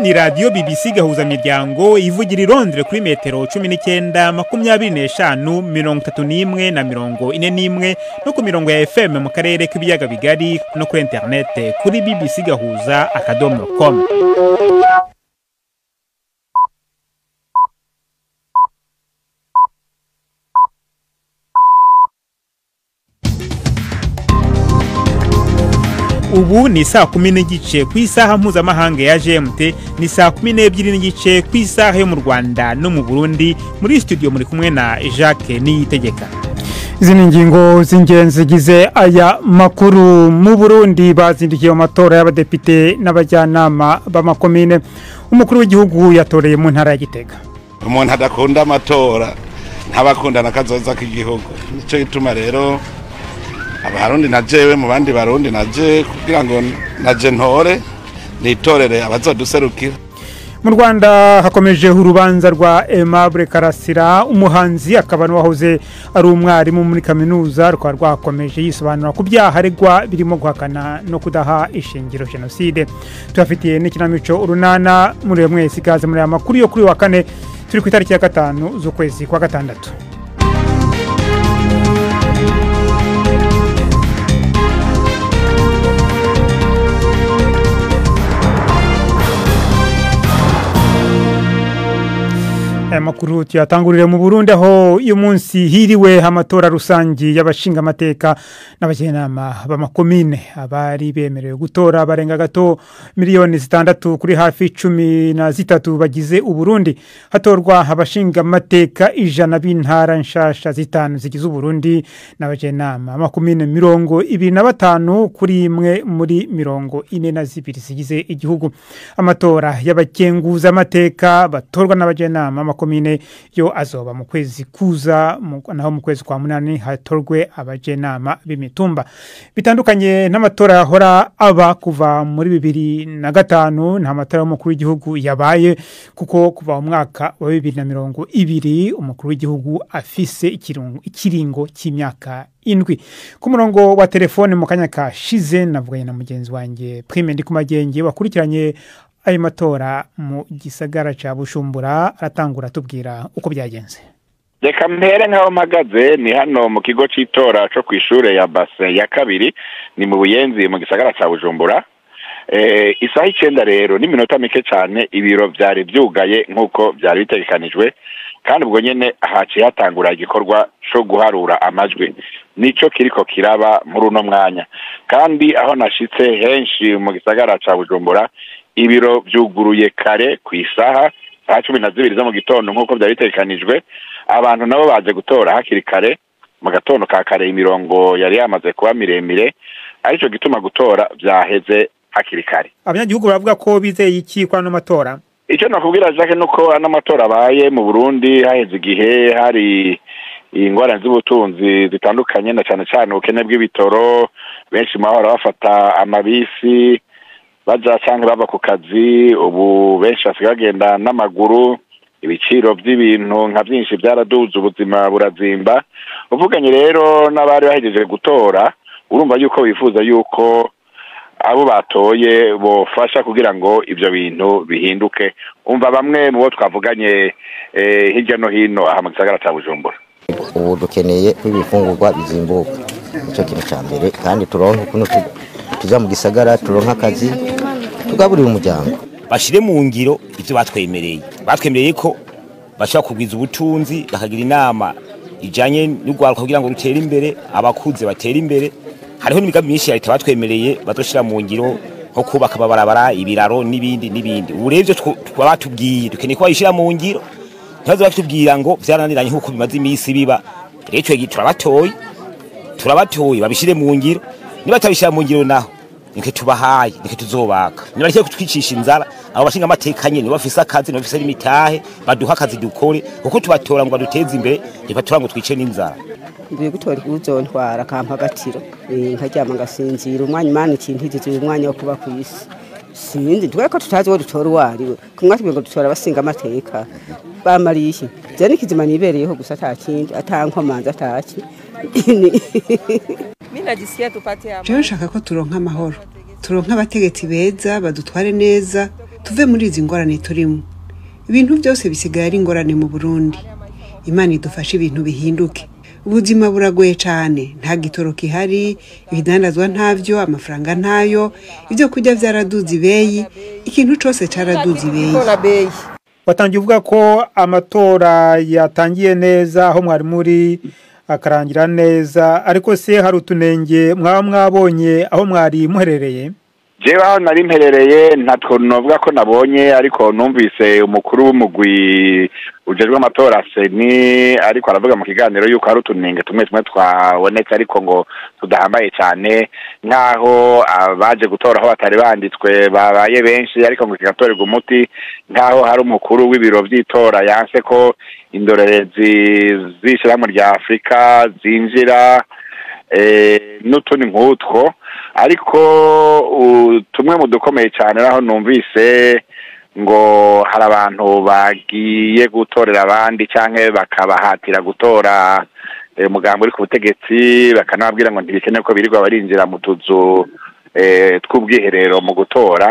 ni radio BBC gahuza miryango ivugira i Londres kuri metero 19 25 31 na 41 no ku mirongo ya FM mu karere k'ibiyaga bigari no kuri internet kuri bbcgahuza.com. Ubu ni saa 10 n'igice ku isaha mpuzamahanga ya GMT, ni saa 12 n'igice ku isaha yo mu Rwanda no mu Burundi. Muri studio muri kumwe na Jacques Niyitegeka. Izi ngingo z'ingenzi gize aya makuru. Mu Burundi bazindukiye mu matora y'abadepite n'abajyanama b'amakomine. Umukuru w'igihugu yatoreye mu ntara ya Gitega. Umuntu adakunda amatora ntabakunda nakazoza k'igihugu. Nico gituma rero abarundi najewe mu bandi barundi naje kugira ngo naje ntore nitorere abazoduserukira. Mu Rwanda hakomeje urubanza rwa Aimable Karasira, umuhanzi akaba n'uwahoze ari umwarimu muri kaminuza, rukaba rwakomeje yisobanura ku byaha aregwa birimo guhakana no kudaha ishingiro genocide. Tubafitiye n'ikinamico urunana muri mwese ikaze muri aya makuru yo kuri wa kane, turi ku itariki ya 5 z'ukwezi kwa gatandatu. Makuru tuyatangurire mu Burundi aho uyu munsi hiriwe amatora rusangi y'abashinga amateka n'abajyanama b'amakomine. Abari bemerewe gutora barenga gato miliyoni 6 kuri hafi 13 bagize Uburundi. Hatorwa abashinga amateka 100 b'intara nshasha zitanu zigize Uburundi n'abajyanama amakomine 25 kuri imwe muri 42 zigize igihugu. Amatora y'abakenguza amateka batorwa n'abajyanama komine yo azoba mu kwezi kuza, naho mu kwezi kwa munani hatorwe abajenama b'imitumba. Bitandukanye n'amatora yahora aba kuva muri 2005, nta matora y'umukuru w'igihugu yabaye kuko kuva mu mwaka wa 2020 umukuru w'igihugu afise ikiringo cy'imyaka 7. Ku murongo wa telefone mu kanya kashize navuganye na mugenzi wanje Prime Ndikumagenge wakurikiranye ayo matora mu gisagara ca Bujumbura. Aratangura tubwira uko byagenze. Reka mpere nkaho magaze ni hano mu kigo citora cyo kwishure ya Base ya kabiri, ni mu Buyenzi mu gisagara ca Bujumbura. Isaha 9 rero ni minota mike cyane ibiro byari byugaye nkuko byari bitegekanijwe, kandi ubwo nyene haciye hatangura igikorwa cyo guharura amajwi. Nico kiriko kiraba muri uno mwanya, kandi aho nashitse henshi mu gisagara ca Bujumbura ibiro byuguruye kare ku isaha 12 zo mu gitondo nkuko byari bitegekanijwe. Abantu nabo baje gutora hakiri kare mu gatondo ka kare, imirongo yari yamaze kuba miremire, arico gituma gutora byaheze hakiri kare. Abanyagihugu baravuga ko bizeye iki kwa no matora? Icyo nakubwira Jacques nuko ano matora abaye mu Burundi haheze igihe hari ingwara z'ubutunzi zitandukanye, na cyane cyane ubukene bw'ibitoro. Benshi mahora bafata amabisi baja cyangwa bava ku kazi, ubu benshi basigagenda n'amaguru. Ibiciro by'ibintu nka byinshi byaraduze, ubuzima burazimba. Uvuganye rero n'abari bahejeje gutora, urumva yuko bifuza yuko abo batoye bofasha kugira ngo ivyo bintu bihinduke. Umva bamwe mu bo twavuganye hirya no hino aha mu gisagara ca Bujumbura. Ubu dukeneye kw'ibifungurwa bizimbuka, ico kintu ca mbere, kandi turonka ukuntu tuja mu gisagara turonka akazi tugaburira umuryango. Bashire mu ngiro ivyo batwemereye ko bashaka kugwiza ubutunzi, bakagira inama ijanye n'ugwaruka kugira ngo rutere imbere, abakuze batere imbere. Hariho n'imigambi myinshi leta batwemereye bazoshira mu ngiro nko kubaka ababarabara, ibiraro n'ibindi. Ubu rero twatubwiye dukeneye ko bayishira mu ngiro, ntazo batubwira ngo vyarananiranye nkuko bimaze imisi biba. Rero cyo turabatoye babishire mu ngiro. Niba tabishira mu ngiro naho nike tubahaye, nike tuzobaka. Niba rike kutwicisha inzara, abo bashinga amatekanye ni bafise akazi, ni bafise imitahe, baduha akazi dukore kuko tubatora ngo baduteze imbere, ntibatora ngo twice n'inzara. Ndiye gutora kuzontwara kampagatiro, nkaryama ngasinzira umwanya Imana ikintize umwanya wo kuba kwisi. Sinzi tweko tutazi wo dutora wariwe. Kumwa tubingo dutora basinga amateka. Bamariye. Je nikizima nibereyeho gusa atakindi, atankomanza ataki. Jewe nshaka ko turonka amahoro, turonka abategetsi beza badutware neza, tuve muri izi ngorane turimo. Ibintu byose bisigaye ari ingorane mu Burundi. Imana idufashe ibintu bihinduke. Ubuzima buragoye cyane, nta gitoro kihari, ibidandazwa ntavyo, amafaranga ntayo, ibyo kurya byaraduze ibeyi, ikintu cyose cyaraduze ibeyi. Watangiye uvuga ko amatora yatangiye neza aho mwari muri akarangira neza, ariko se hari utunenge mwabonye aho mwari muherereye? Jewe aho nari mperereye ntatwo novuga ko nabonye, ariko numvise umukuru w'umugwi ujejwe amatora seni ariko aravuga mu kiganiro yuko hari utunenge tumwe twabonetse ariko ngo tudahambaye cyane, nkaho abaje gutora aho batari banditswe babaye benshi, ariko ngo kigatorerwa umuti, nkaho hari umukuru w'ibiro by'itora yanse ko indorerezi z'ishyirahamwe rya Afrika zinjira n'utundi nk'utwo. Ariko tumwe mu dukomeye cyane naho numvise ngo hari abantu bagiye gutorera abandi canke bakabahatira gutora umugambi uri ku butegetsi, bakanababwira ngo ntibikenewe ko birirwa barinjira mu tuzu tw'ubwiherero mu gutora.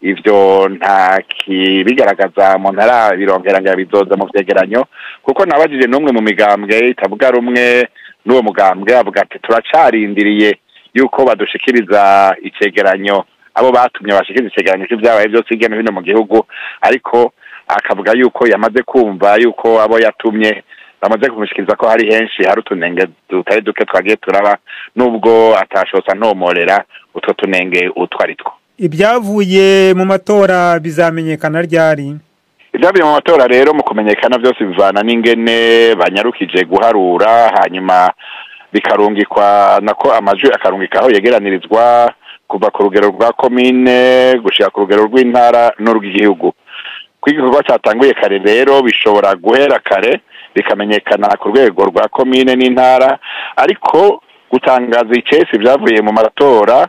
Ivyo nta kibigaragaza mu ntara birongera ngo bizoza mu vyegeranyo, kuko nabajije n'umwe mu migambwe itavuga rumwe n'uwo mugambwe avuga ati turacarindiriye yuko badushikiriza icegeranyo, abo batumye bashikiriza icegeranyo cy'ibyabaye byose hirya no hino mu gihugu, ariko akavuga yuko yamaze kumva yuko abo yatumye bamaze kumushikiriza ko hari henshi hari utunenge tutari duke twagiye turaba, nubwo atashotsa ntomorera utwo tunenge utwaritwo. Ibyavuye mu matora bizamenyekana ryari? Ibyavuye mu matora rero mu kumenyekana byose bivana n'ingene banyarukije guharura, hanyuma bikarungikwa nako amajwi akarungika aho yegeranirizwa kuva ku rugero rwa komine gushika ku rugero rw'intara n'urw'igihugu. Kwigikorwa cyatanguye kare rero bishobora guhera kare bikamenyekana ku rwego rwa komine n'intara, ariko gutangaza icese byavuye mu matora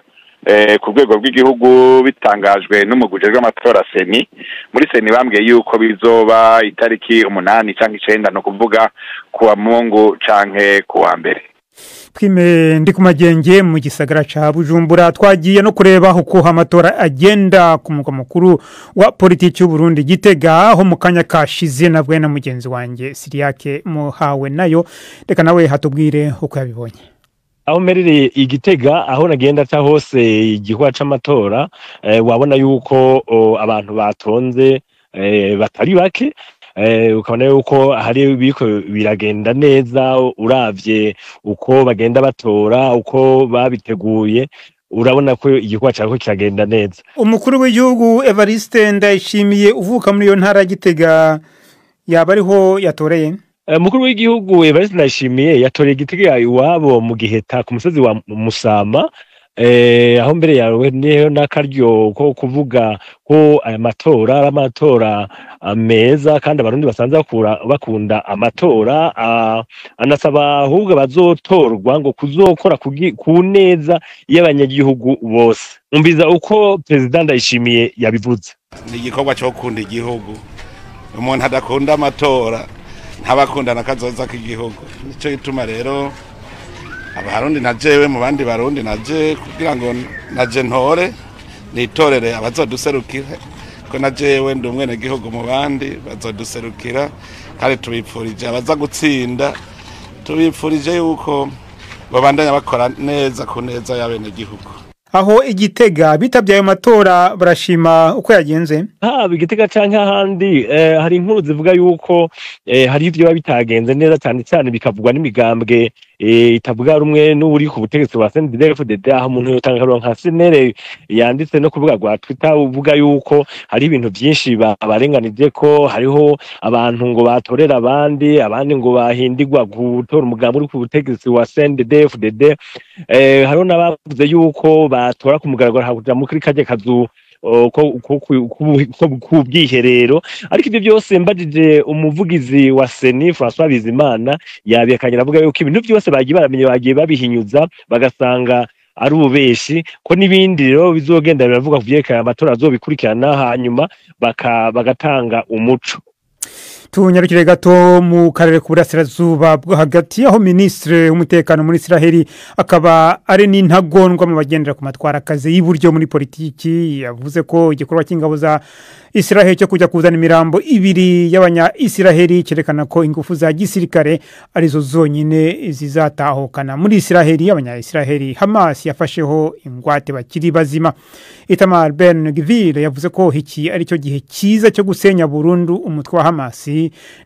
ku rwego rw'igihugu bitangajwe n'umuguje w'amatora seni. Muri seni bambwiye yuko bizoba itariki 8 canke 9, no kuvuga kuwa Mungu canke kuwa mbere. Twime ndi ku Magenge mu gisagara ca Bujumbura, twagiye no kureba uko amatora agenda ku mugwa mukuru wa politiki y'u Burundi Gitega, aho mu kanya kashize nabwe na mugenzi wanje Siriake Muhawe nayo. Reka nawe hatubwire uko yabibonye. Aho merere Igitega aho nagenda ca hose igihwa c'amatora, wabona yuko abantu batonze batari bake, ukabona yuko hari biko biragenda neza, uravye uko bagenda batora, uko babiteguye, urabona ko igihwa cyako kiragenda neza. Umukuru w'igihugu Evariste Ndayishimiye uvuka muri iyo ntara Gitega yaba ariho yatoreye? Mukuru w'igihugu Evariste Ndayishimiye yatoreye Gitega iwabo mu Giheta ku musozi wa Musama, aho mbere yawe niyo nakaryo ko kuvuga ko aya matora amatora meza kandi abarundi basanze bakunda amatora, anasaba ahubwo bazotorwa ngo kuzokora ku neza y'abanyagihugu bose. Umbiza uko President Ndayishimiye yabivuze. Ni igikorwa cyo gukunda igihugu. Umuntu adakunda amatora ntabakunda nakazoza k'igihugu. Nico gituma rero abarundi najewe mu bandi barundi naje kugira ngo naje ntore nitorere abazoduserukira, ko najewe ndi umwene gihugu mu bandi bazoduserukira, kandi tubipfurije abaza gutsinda, tubipfurije yuko babandanya bakora neza ku neza y'abene gihugu. Aho Igitega bitabye ayo matora barashima uko yagenze? Igitega canke ahandi hari inkuru zivuga yuko hari ivyo bitagenze neza cyane cyane bikavugwa n'imigambwe itavuga rumwe n'uri ku butegetsi wa CNDD-FDD, aho umuntu yotanga nka Senere yanditse no kuvuga rwa Twitter uvuga yuko hari ibintu byinshi barenganije, ko hariho abantu ngo batorera abandi ngo bahindigwa gutora umugambi uri ku butegetsi wa CNDD-FDD. Hariho n'abavuze yuko batora ku mugaragaro hakuja muri kaje kazu ku bwiherero. Ariko ibyo byose mbajije umuvugizi wa Seni François Bizimana yabiyekanye avuga yuko ibintu byose bagiye baramenye, bagiye babihinyuza bagasanga ari ububeshi, ko n'ibindi rero bizogenda biravuga kuvyerekana amatora azobikurikirana hanyuma bagatanga umuco. tunyarukire gato mu karere k'uburasirazuba bwo hagati aho ministre w'umutekano muri Israel akaba ari n'intagondwa mu bagendera ku matwarakazi y'uburyo muri politiki yavuze ko igikorwa cy'ingabo za Israel cyo kujya kuzana imirambo ibiri y'abanya Israel cyerekana ko ingufu za gisirikare arizo zonyine zizatahukana muri Israel. Abanya Israel Hamas yafasheho ingwate bakiri bazima. Itamar Ben Gvir yavuze ko iki ari cyo gihe cyiza cyo gusenya burundu umutwe wa Hamas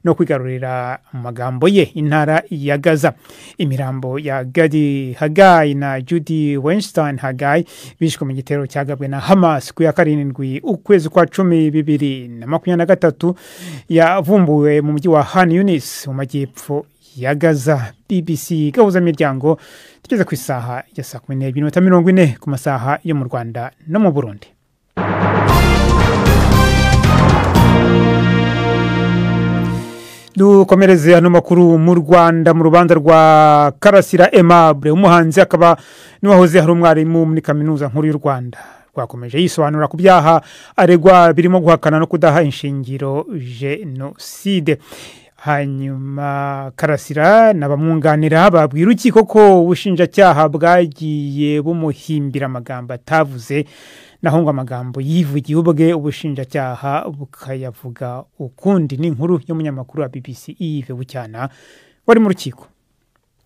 no kwigarurira amagambo ye intara ya Gaza. Imirambo ya Gadi Hagai na Judy Weinstein Hagai bishwe mu gitero cyagabwe na Hamas ku ya 7 ukwezi kwa 2023 yavumbuwe mu mujyi wa Han Yunis mu majyepfo ya Gaza. BBC gahuza miryango tugeze ku isaha ya 12:40 ku masaha yo mu Rwanda no mu Burundi. Dukomereze hano makuru mu Rwanda mu rubanza rwa Karasira Aimable umuhanzi akaba niwahoze hari umwarimu muri kaminuza nkuru y'u Rwanda rwakomeje yisobanura ku byaha aregwa birimo guhakana no kudaha inshingiro genocide. Hanyuma Karasira n'abamwunganira babwira urukiko ko ubushinjacyaha bwagiye bumuhimbira amagambo atavuze naho ngo amagambo yivugiye ubwe ubushinjacyaha bukayavuga ukundi. N'inkuru y'umunyamakuru wa BBC Yves Bucyana wari mu rukiko.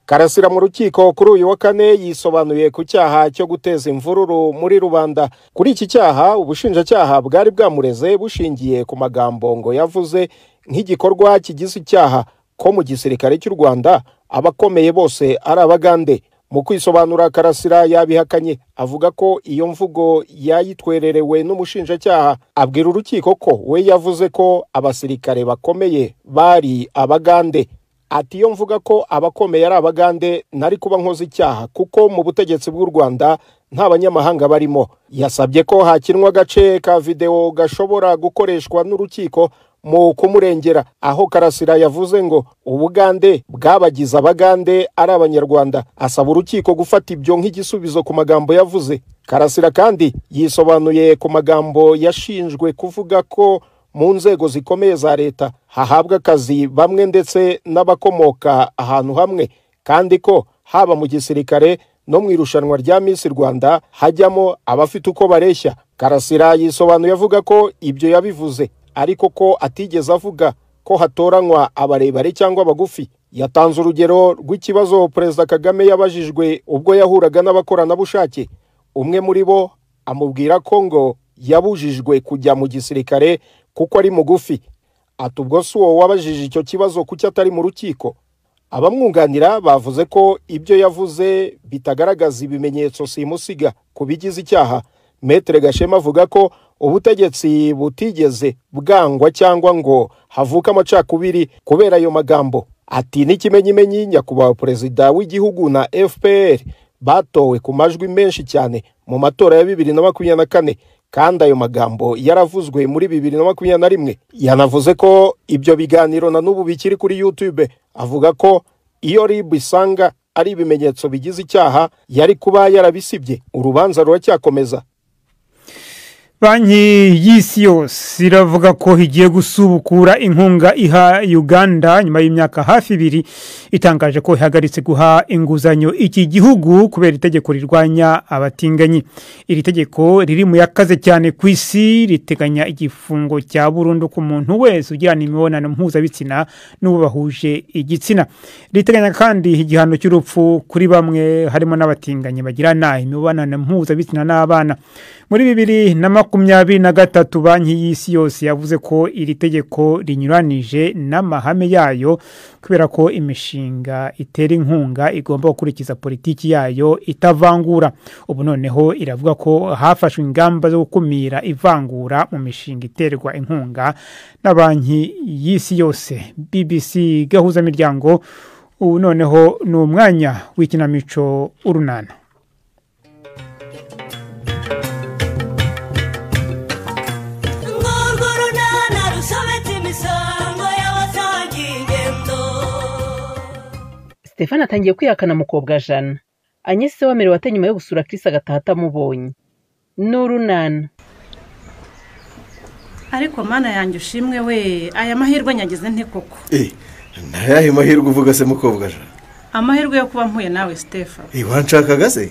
Karasira mu rukiko kuri uyu wa kane yisobanuye ku cyaha cyo guteza imvururu muri rubanda. Kuri iki cyaha ubushinjacyaha bwari bwamureze bushingiye ku magambo ngo yavuze nk'igikorwa kigize icyaha ko mu gisirikare cy'u Rwanda abakomeye bose ari abagande. Mu kwisobanura Karasira yabihakanye avuga ko iyo mvugo yayitwererewe n'umushinjacyaha. Abwira urukiko ko we yavuze ko abasirikare bakomeye bari abagande. Ati iyo mvuga ko abakomeye ari abagande nari kuba nkoze icyaha kuko mu butegetsi bw'u Rwanda nta banyamahanga barimo. Yasabye ko hakinwa gace ka video gashobora gukoreshwa n'urukiko mu kumurengera aho Karasira yavuze ngo ubugande bwabagize abagande ari abanyarwanda. Asaba urukiko gufata ibyo nk'igisubizo ku magambo yavuze. Karasira kandi yisobanuye ku magambo yashinjwe kuvuga ko mu nzego zikomeye za leta hahabwa akazi bamwe ndetse n'abakomoka ahantu hamwe kandi ko haba mu gisirikare no mu irushanwa rya Miss Rwanda hajyamo abafite uko bareshya. Karasira yisobanuye avuga ko ibyo yabivuze ariko ko atigeze avuga ko hatoranywa abarebare cyangwa abagufi. Yatanze urugero rw'ikibazo Perezida Kagame yabajijwe ubwo yahuraga n'abakoranabushake. Umwe muri bo amubwira ko ngo yabujijwe kujya mu gisirikare kuko ari mugufi. Ati ubwo si uwo wabajije icyo kibazo kuki atari mu rukiko. Abamwunganira bavuze ko ibyo yavuze bitagaragaza ibimenyetso simusiga ku bigize icyaha. Maître Gashema avuga ko ubutegetsi butigeze bwangwa cyangwa ngo havuka amacakubiri kubera ayo magambo. Ati n'ikimenyimenyi nyakubahwa perezida w'igihugu na FPR batowe ku majwi menshi cyane mu matora ya 2024 kandi ayo magambo yaravuzwe muri 2021. Yanavuze ko ibyo biganiro na n'ubu bikiri kuri YouTube. Avuga ko iyo RIB isanga ari ibimenyetso bigize icyaha yari kuba yarabisibye. Urubanza ruracyakomeza. Banki y'Isi yose iravuga ko higiye gusubukura inkunga iha Uganda nyuma y'imyaka hafi 2 itangaje ko ihagaritse guha inguzanyo iki gihugu kubera itegeko rirwanya abatinganyi. Iri tegeko riri mu yakaze cyane ku isi riteganya igifungo cya burundu ku muntu wese ugirana imibonano mpuzabitsina n'uwo bahuje igitsina. Riteganya kandi igihano cy'urupfu kuri bamwe harimo n'abatinganyi bagirana imibonano mpuzabitsina n'abana. Muri 2023 banki y'Isi yose yavuze ko iri tegeko rinyuranije n'amahame yayo kubera ko imishinga itera inkunga igomba gukurikiza politiki yayo itavangura. Ubu noneho iravuga ko hafashwe ingamba zo gukumira ivangura mu mishinga iterwa inkunga na banki y'Isi yose. BBC gahuza miryango ubu noneho n'umwanya w'ikinamico urunana. Stefano atangiye kwihakana mukobwa Jana. Anyise wamere wate nyuma yo gusura Chris agataha atamubonye. N'urunana. ariko mana yanjye ushimwe we aya mahirwe nyagize nte koko nayahe mahirwe uvuga se mukobwa ja amahirwe yo kuba mpuye nawe Stefa wanshakaga se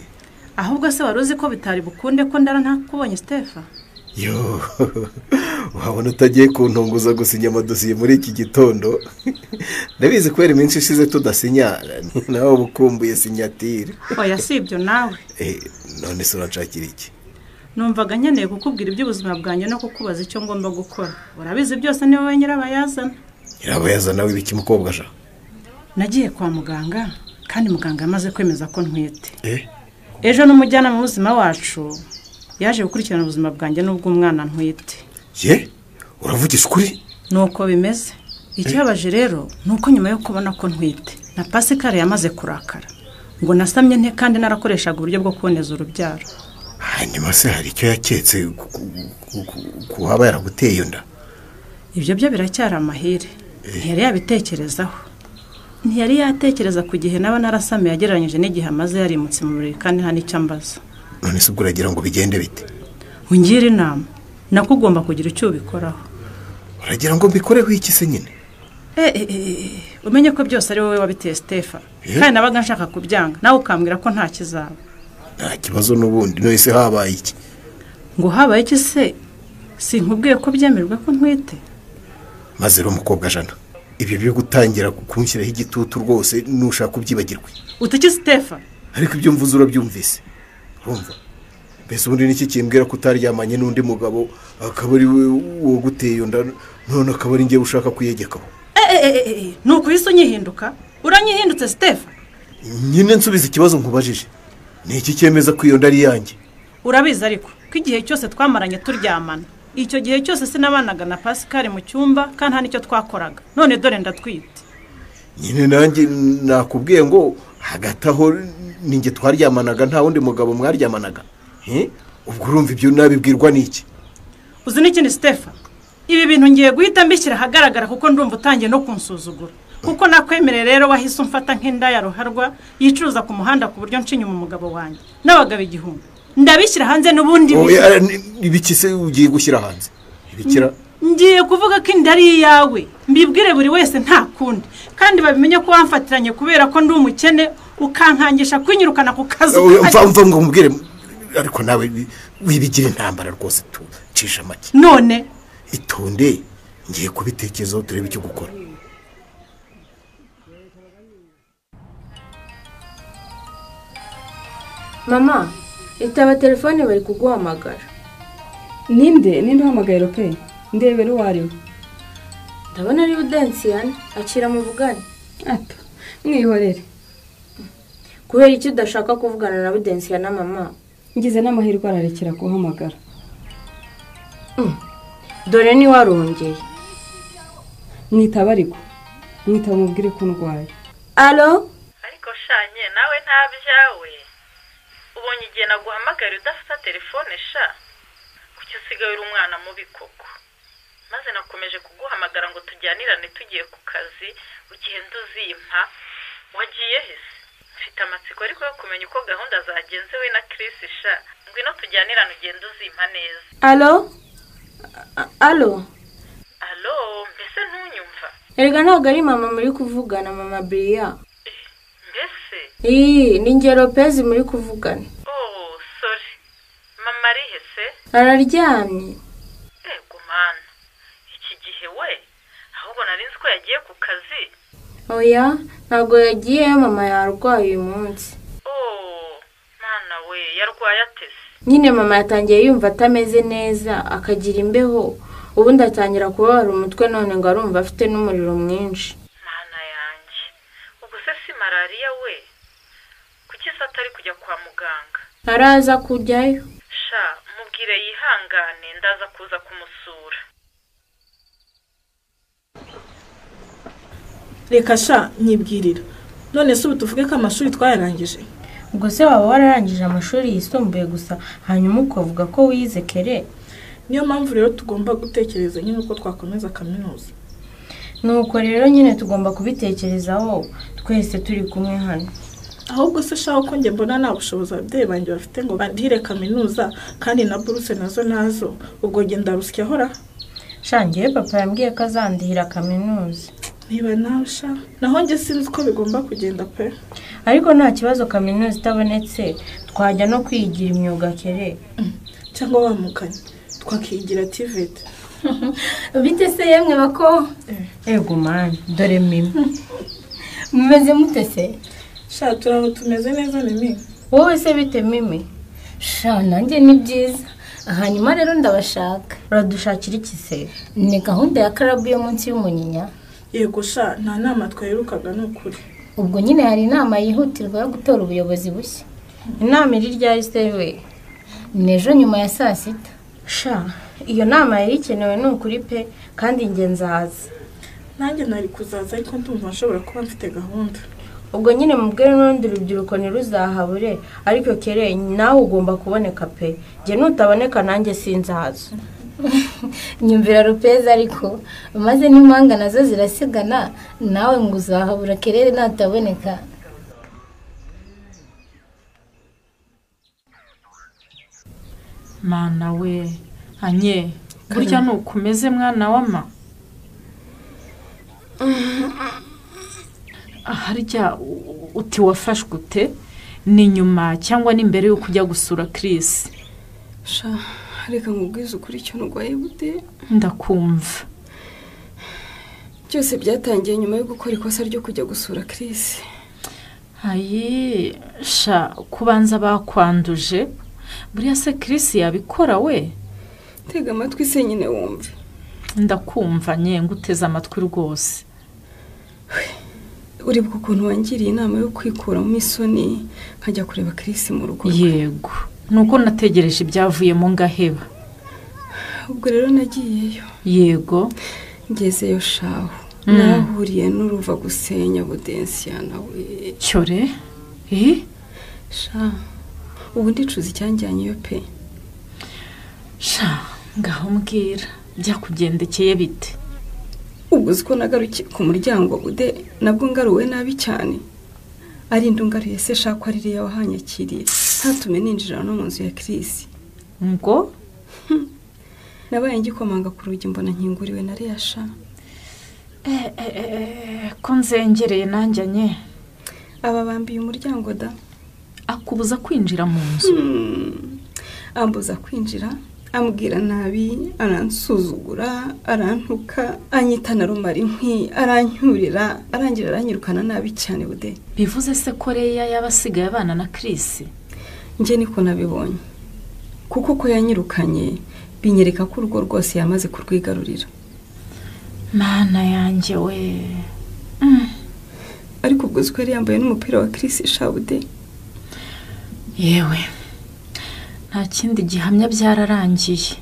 ahubwo se waruzi ko bitari bukunde ko ndara ntakubonye Stefa yo wabona utagiye kuntunguza gusinya amadosiye muri iki gitondo ndabizi kubera iminsi ishize tudasinya nawe ubukumbuye sinyatire oya sibyo nawe none se urashakira iki numvaga nkeneye kukubwira iby'ubuzima bwanjye no kukubaza icyo ngomba gukora urabizi byose ni wowe nyirabayazana w'ibiki mukobwa ja nagiye kwa muganga kandi muganga yamaze kwemeza ko ntwite ejo n'umujyana mu buzima wacu yaje gukurikirana ubuzima bwanjye n'ubw'umwana ntwite uravugisha ukuri nuko bimeze ikibabaje rero nuko nyuma yo kubona ko ntwite na Pascal yamaze kurakara ngo nasamye nte kandi narakoreshaga uburyo bwo kuboneza urubyaro hanyuma se hari icyo yaketse kuhaba yaraguteye nda ibyo byo biracyari amahire ntiyari yabitekerezaho ntiyari yatekereza ku gihe naba narasamiye yagereranyije n'igihe amaze yarimutse mu buriri kandi nta n'icyo ambaza none se ubwo uragira ngo bigende bite ungira inama nako ugomba kugira icyo ubikoraho uragira ngo mbikoreho iki se nyine umenye ko byose ari wowe wabiteye Stefa kandi nabaga nshaka kubyanga nawe ukambwira ko nta kizaba nta kibazo n'ubundi none se habaye iki ngo habaye iki se sinkubwiye ko byemerwa ko ntwite maze rero mukobwa jana ibyo byo gutangira kunshyiraho igitutu rwose nushaka kubyibagirwa utaki Stefa ariko ibyo mvuze urabyumvise urumva mbese ubundi niki kimbwira ko utaryamanye n'undi mugabo akaba ari we wo guteye nda none akaba ari ngiye ushaka kuyegekaho nuko uhise unyihinduka uranyihindutse Stefa nyine nsubiza ikibazo nkubajije ni iki cyemeza ko iyo nda ari yanjye urabizi ariko ko igihe cyose twamaranye turyamana icyo gihe cyose sinabanaga na Pascal mu cyumba kandi nta nicyo twakoraga none dore ndatwite nyine nanjye nakubwiye ngo hagati aho ninjye twaryamanaga nta wundi mugabo mwaryamanaga ubwo urumva ibyo nabibwirwa n'iki uzi n'ikindi Stefa ibi bintu ngiye guhita mbishyira ahagaragara kuko ndumva utangiye no kunsuzugura kuko nakwemereye rero wahise umfata nk'inda ya ruharwa yicuruza ku muhanda ku buryo nshinya umugabo wanjye n'abagabo igihumbi ndabishyira hanze n'ubundi ibiki se ugiye gushyira hanze ibikira ngiye kuvuga ko inda ari iyawe mbibwire buri wese nta kundi kandi babimenye ko wamfatiranye kubera ko ndi umukene ukankangisha kwinyirukana ku kazi mva ngo mubwire ariko nawe wibigira intambara rwose tucisha make none itonde ngiye kubitekerezaho turebe icyo gukora mama itaba telefone bari kuguhamagara ninde uhamagaye rope ndebera uwo ari we ndabona ari Udensiyane akira mu bugani ato mwihorere kubera icyo udashaka kuvugana na Udensiyane mama ngize n'amahirwe ararekera guhamagara dore ni warongeye mwitaba ariko mwitaba umubwire ko ndwaye alo ariko shanye nawe ntabyawe ubonye igihe naguhamagara udafite telefone sha kuki usigaye uri umwana mubi koko maze nakomeje kuguhamagara ngo tujyanirane tugiye ku kazi ugenda uzimpa wagiye hese mfite amatsiko ariko yo kumenya uko gahunda zagenze we na Chris sha ngwino tujyanirane ugenda uzimpa neza alo mbese ntunyumva erega ntabwo ari mama muri kuvugana mama Bria mbese ni nge Lopez muri kuvugana sorry mama ari hese araryamye ego mana iki gihe we ahubwo nari nzi ko yagiye ku kazi oya ntabwo yagiye mama yarwaye uyu munsi mana we yarwaye atese nyine mama yatangiye yumva atameze neza akagira imbeho ubundi atangira kubabara umutwe none ngo arumva afite n'umuriro mwinshi mana yanjye ubwo se si malariya we kuki se atari kujya kwa muganga araza kujyayo sha mubwire yihangane ndaza kuza kumusura reka sha nyibwirira none se ubu tuvuge ko amashuri twayarangije ubwo se waba wararangije amashuri yisumbuye gusa hanyuma ukavuga ko wize kere niyo mpamvu rero tugomba gutekereza nyine uko twakomeza kaminuza nuko rero nyine tugomba kubitekerezaho twese turi kumwe hano ahubwo se shaho ko njye mbona nta bushobozi ababyeyi banjye bafite ngo bandire kaminuza kandi na buruse nazo ubwo njye ndarusya ahora shangiye papa yambwiye ko azandihira kaminuza. Niba nawe sha naho njye sinzi ko bigomba kugenda pe. Ariko nta kibazo kaminuza itabonetse twajya no kwigira imyuga kere. Cyangwa wamukanye twakigira TVET. Bite se yemwe bako? Ego mani dore mimi. Mumeze mutese? Sha turaho tumeze neza mimi. Wowe se bite mimi? Sha nanjye ni byiza. Hanyuma rero ndabashaka. Uradushakira iki se? Ni gahunda ya karabu yo munsi y'umunyinya. Yego sha nta nama twayirukaga n'ukuri. Ubwo nyine hari inama yihutirwa yo gutora ubuyobozi bushya. Inama iri ryari se we? Nejo nyuma ya saa sita. Sha iyo nama yari ikenewe n'ukuri pe kandi ngenzaza. Nanjye nari kuzaza ariko ndumva nshobora kuba mfite gahunda. Ubwo nyine mubwire n'urundi rubyiruko ntiruzahabure ariko kere nawe ugomba kuboneka pe. Nge nutaboneka nanjye sinzaza. Nyumvira rupeza ariko maze n'impanga nazo zirasigana nawe ngo uzahabura kerere nataboneka. Mana we anye burya nukumeze mwana wama. Harya uti wafashwe ute ni nyuma cyangwa ni mbere yo kujya gusura Chris? Sha reka nkubwize ukuri cyo nugwaye bute. Ndakumva. Byose byatangiye nyuma yo gukora ikosa ryo kujya gusura Chris. Ayi sha kubanza bakwanduje. Buriya se Chris yabikora we? Tega amatwi se nyine wumve. Ndakumva nye nguteze amatwi rwose. Uribuka ukuntu wangiriye inama yo kwikura mu misoni nkajya kureba Chris mu rugo. Yego. Nuko nategereje ibyavuyemo ngaheba. Ubwo rero nagiyeyo. Yego. Ngezeyo shaho. Nahuriye n'uruva gusenya Budensiya nawe. Cyore? Sha. Ubu ndicuza icyanjyanyeyo pe. Sha ngaho mbwira byakugendekeye bite? Ubwo ziko nagarukiye ku muryango Bude nabwo ngaruwe nabi cyane. Ari ndungaruye se shako aririye wahanyakiriye. Ntatume ninjira no mu nzu ya Chris. Ngo nabaye ngikomanga ku rugi mbona nkinguriwe na Reasha. Ko nzengereye nanjye nye. Aba bambiye umuryango da. Akubuza kwinjira mu nzu. Ambuza kwinjira, ambwira nabi, aransuzugura, arantuka, anyita na rumari nkwi, arancyurira, arangira aranyirukana nabi cyane Bude. Bivuze se Koreya yabasigaye abana na Chris? Nje niko nabibonye. Kuko ko yanyirukanye binyereka ko urugo rwose yamaze kurwigarurira. Mana yanjye we. Ariko ubwo ziko yari yambaye n'umupira wa Chris Shabude. Yewe. Nta kindi gihamya byararangiye.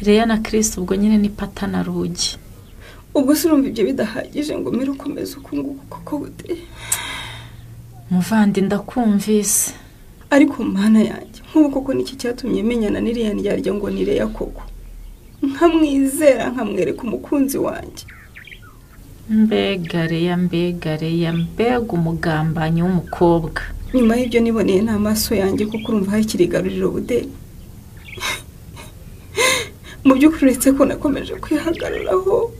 Reya na Chris ubwo nyine ni pata na rugi. Ubwo surumva ibyo bidahagije ngo mere ukomeze ukunguka koko Bude. Muvandi ndakumvise. Ariko mana yanjye nk'ubu koko niki cyatumye menyana n'iriya ndyarya ngo ni Reya koko. Nkamwizera nkamwereka umukunzi wanjye. Mbega Reya umugambanyi w'umukobwa. Nyuma y'ibyo niboneye n'amaso yanjye kuko urumva hari kirigaruriro Bude. Mu by'ukuri uretse ko nakomeje kwihagararaho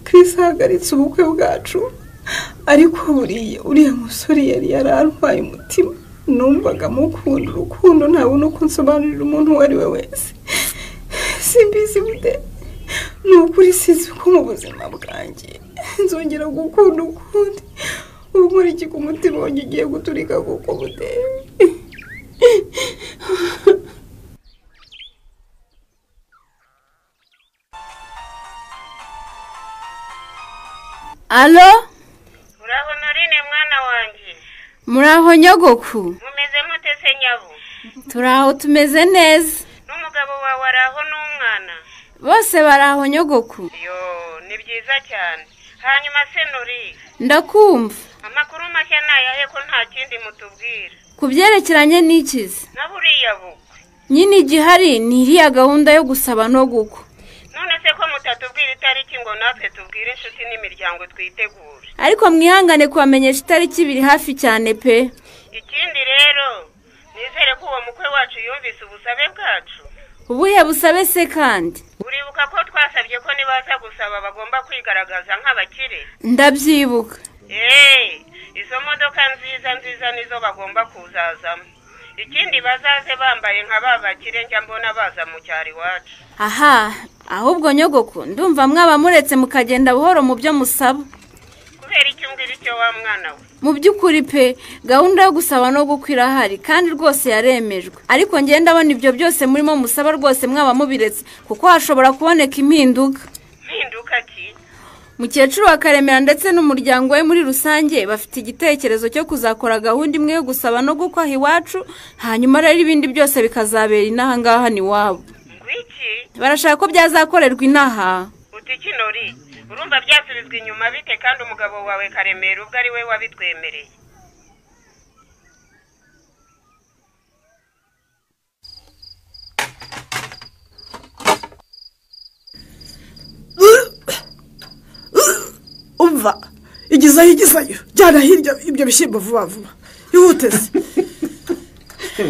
Chris ahagaritse ubukwe bwacu ariko uriya musore yari yarantwaye umutima. Numvaga mukunda urukundo ntabona uko nsobanurira umuntu uwo ari we wese. Simbizi Bude. Nukuri sinzi ko mu buzima bwanjye nzongera gukunda ukundi. Ubu muri iki ku mutima wanjye ugiye guturika kuko Bude. Alo? Muraho Norine mwana wanjye. Muraho nyogoku. Mumeze mute se nyabo? Turaho tumeze neza. N'umugabo wawe araho n'umwana? Bose baraho nyogoku. Yo, ni byiza cyane. Hanyuma se Nori? Ndakumva. Amakuru mashya nayahe ko nta kindi mutubwira? Kubyerekeranye n'ikizi? Na buriya bukwe. Nyine igihari ni iriya gahunda yo gusaba no gukwa. None se ko mutatubwira itariki ngo natwe tubwire inshuti n'imiryango twitegure? Ariko mwihangane kubamenyesha itariki biri hafi cyane pe. Ikindi rero nizere ko uwo mukwe wacu yumvise ubusabe bwacu. ubuhe busabe se kandi uribuka ko twasabye ko nibaza gusaba bagomba kwigaragaza nk'abakire ndabyibuka izo modoka nziza nizo bagomba kuzazamo ikindi bazaze bambaye nka babakire njya mbona baza mu cyari iwacu aha ahubwo nyogoko ndumva mwaba muretse mukagenda buhoro mu byo musaba kubera icyo mbwira icyo wa mwana we mu by'ukuri pe gahunda yo gusaba no gukwira hari kandi rwose yaremejwe ariko ngenda abona ibyo byose murimo musaba rwose mwaba mubiretse kuko hashobora kuboneka impinduka ki Mukecuru wa Karemera ndetse n'umuryango we muri rusange bafite igitekerezo cyo kuzakora gahunda imwe yo gusaba no gukwaha iwacu hanyuma rero ibindi byose bikazabera inaha ngaha ni wabo barashaka ko byazakorerwa inaha utikinori urumva byasubizwa inyuma bite kandi umugabo wawe Karemera ubwo ari we wabitwemereye umva igizayo jyana hirya ibyo bishyimbo vuba ihute se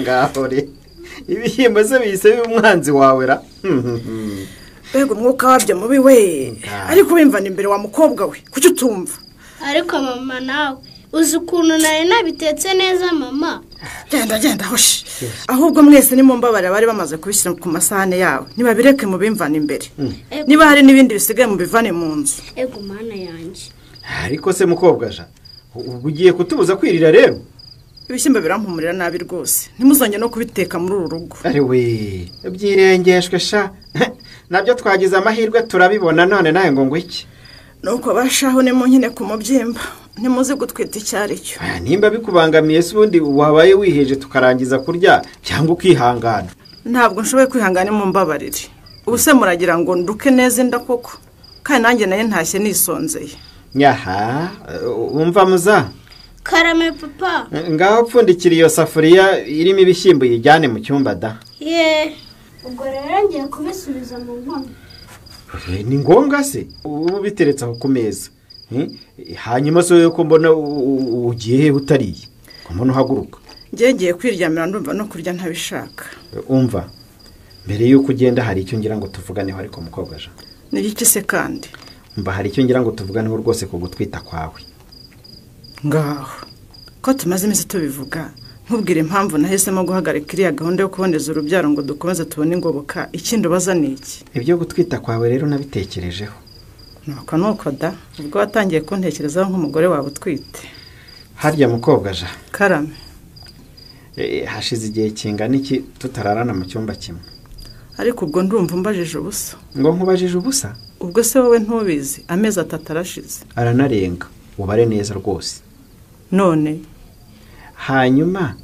ngaho re ibishyimbo se bihise by'umwanzi wawe ra mbega umwuka wabyo mubi we ariko wimvana imbere wa mukobwa we kuki utumva ariko mama nawe uzi ukuntu nari nabitetse neza mama genda hoshi ahubwo mwese nimumbabare bari bamaze kubishyira ku masahane yawe nibabireke mu bimvana imbere niba hari n'ibindi bisigaye mu bivane mu nzu ego mana yanjye ariko se mukobwa ja ugiye kutubuza kwirira rero ibishyimbo birampumurira nabi rwose ntimuzonge no kubiteka muri uru rugo ari we byirengeshwe sha nabyo twagize amahirwe turabibona none nawe ngo ngwiki nuko bashaho ne mu nkine ku mubyimba ntimuzi gutwita icyari cyo nimba bikubangamiye se ubundi wabaye wiheje tukarangiza kurya cyangwa ukihangana ntabwo nshoboye kwihangana mu mbabarire ubu se muragira ngo nduke neza inda koko kandi nanjye naye ntashye nisonzeye nyaha umva muza Karame papa ngaho pfundikira iyo safuriya irimo ibishyimbo yijyane mu cyumba da ubwo rero ngiye kubisubiza mu nkono ni ngombwa se ubu biteretse aho ku meza hanyuma se ko mbona ugiye he utariye ko mbona uhaguruka ngiye kwiryamira ndumva no kurya ntabishaka umva mbere y'uko ugenda hari icyo ngira ngo tuvuganeho ariko mukobwa ja ni iki se kandi mba hari icyo ngira ngo tuvuganeho rwose ku gutwita kwawe ngaho ko tumaze iminsi tubivuga nkubwira impamvu nahisemo guhagarika iriya gahunda yo kuboneza urubyaro ngo dukomeze tubone ingoboka ikindi ubaza ni iki ibyo gutwita kwawe rero nabitekerejeho nuko da ubwo watangiye kuntekerezaho nk'umugore wawe utwite harya mukobwa ja Karame hashize igihe kingana iki tutararana mu cyumba kimwe ariko ubwo ndumva umbajije ubusa ngo nkubajije ubusa ubwo se wowe ntubizi amezi 3 arashize aranarenga ubare neza rwose none hanyuma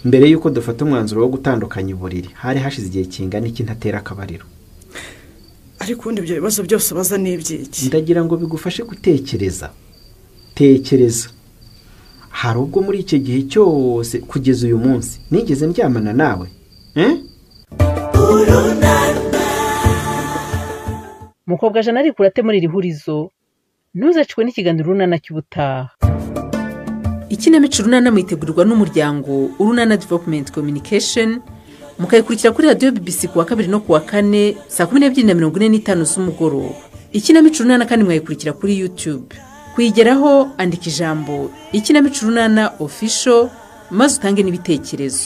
mbere y'uko dufata umwanzuro wo gutandukanya uburiri hari hashize igihe kingana iki ntatera akabariro ariko ubundi ibyo bibazo byose baza n'ibyiki ndagira ngo bigufashe gutekereza tekereza hari ubwo muri icyo gihe cyose kugeza uyu munsi nigeze ndyamana nawe mukobwa jana ari kurate muri iri hurizo ntuzacwe n'ikiganiro urunana cy'ubutaha ikinamico urunana mwitegurirwa n'umuryango urunana development communication mukayikurikira kuri radiyo BBC kuwa 2 no kuwa 4 saa 12:45 z'umugoroba ikinamico urunana kandi mwayikurikira kuri YouTube kuyigeraho andika ijambo ikinamico urunana official maze utange n'ibitekerezo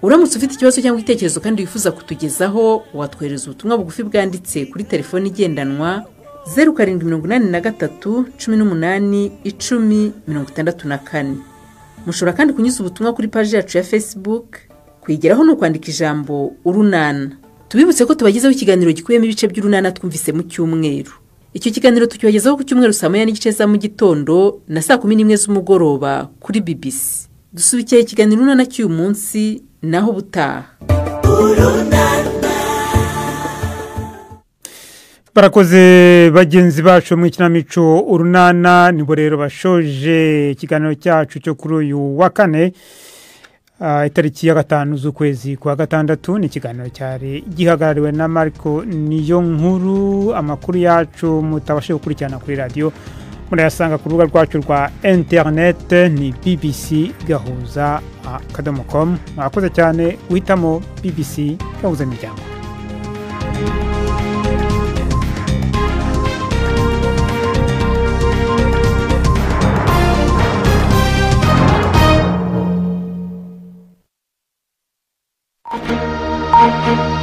uramutse ufite ikibazo cyangwa igitekerezo kandi wifuza kutugezaho watwereza ubutumwa bugufi bwanditse kuri telefone igendanwa 0783181064 mushobora kandi kunyuza ubutumwa kuri page yacu ya Facebook kwigeraho no kwandika ijambo urunana tubibutse ko tubagezaho ikiganiro gikuyemo ibice by'urunana twumvise mu cyumweru icyo kiganiro tukibagezaho ku cyumweru saa 9:30 za mu gitondo na saa 11 z'umugoroba kuri BBC dusubikiye ikiganiro urunana cy'uyu munsi naho butaha barakoze bagenzi bacu mu ikinamico urunana nibo rero bashoje ikiganiro cyacu cyo kuri uyu wa 4 itariki ya 5 z'ukwezi kwa 6 ni ikiganiro cyari gihagarariwe na Marco niyo nkuru amakuru yacu mutabashe gukurikirana kuri radio murayasanga ku rubuga rwacu rwa internet ni bbc.gahuza.com mwakoze cyane uhitamo BBC gahuza imiryango Thank you.